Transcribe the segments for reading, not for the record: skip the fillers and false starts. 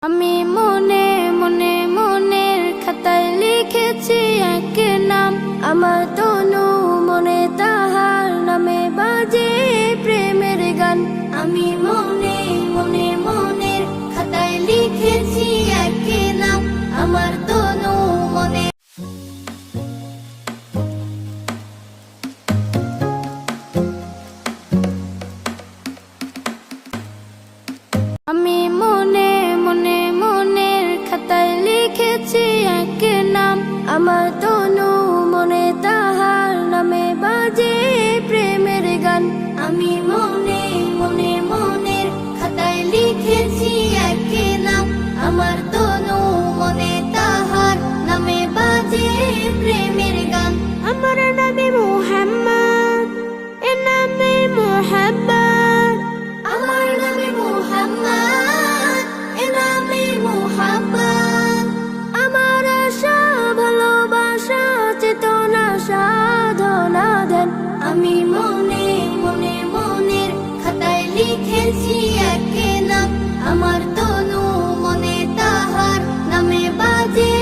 আমি মনে মনে মনের খাতায় লিখেছি এক নাম, আমার তনু মনে তাহার নামে বাজে প্রেমের গান। আমি মনে মনে মনের খাতায় লিখেছি এক নাম, আমার তনু মনে। আমি মনে মনে মনের খাতায় লিখেছি এক নাম, আমার তনু মনে তাহার নামে বাজে প্রেমের গান। আমি মনে মনে মনের খাতায় লিখেছি এক নাম, আমার তনু মনে তাহার নামে বাজে প্রেমের গান। আমার নামে মুহাম্মদ, এ নামে মুহাম্মদ, আমার নামে মুহাম্মদ, এ নামে মুহাম্মদ। আমার আশা ভালোবাসা চেতনা সাধনা ধ্যান। আমি মনে মনে মনের খাতায় লিখেছি এক নাম, আমার তনু মনে তাহার নামে বাজে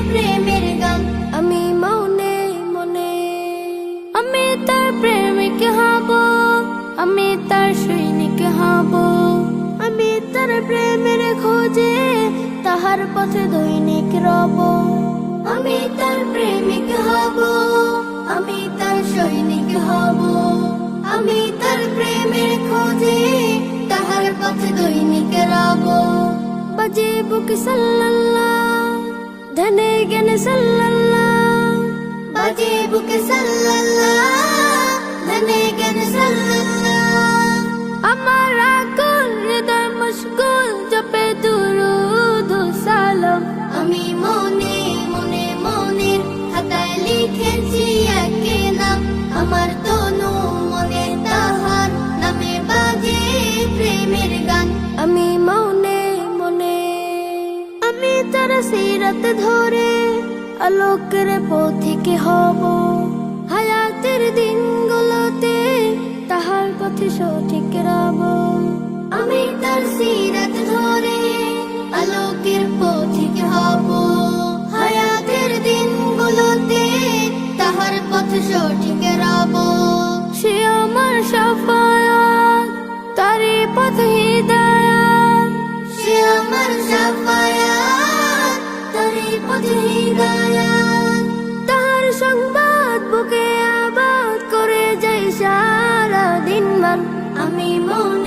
প্রেমের গান। আমি মনে মনে আমি তার প্রেমিক হব, আমি তার সৈনিক হব, আমি তার প্রেমের খোঁজে তাহার পথে দৈনিক রব। আমি তার প্রেমিক হব, আমি তার সৈনিক হব, আমি তার প্রেমের খোঁজে তাহার পথে দৈনিক রব। বাজে বুকে সাল্লাল্লাহ, ধ্যানে জ্ঞানে সাল্লাল্লাহ, বাজে বুকে সাল্লাল্লাহ, ধ্যানে জ্ঞানে সাল্লাল্লাহ। আমার আকুল হৃদয় মশগুল জপে দুরূদ ও সালাম। আমি মনে মনে মনের খাতায় লিখেছি এক নাম, আমার তনু মনে তাহার নামে বাজে প্রেমের গান। আমি মনে মনে আমি তার সিরাত ধরে আলোকের পথিক হব, হায়াতের দিনগুলোতে তাহার পথে সঠিক রব। আমি তার সিরাত ধরে আলোকের পথিক হব, হায়াতের দিনগুলোতে তাহার পথে সঠিক রব। সে আমার শাফায়াত, তারই পথ হিদায়াত, সে আমার শাফায়াত, তারই পথ হিদায়াত। তাহার সংবাদ বুকে আবাদ করে যাই সারা দিন মান। আমি মনে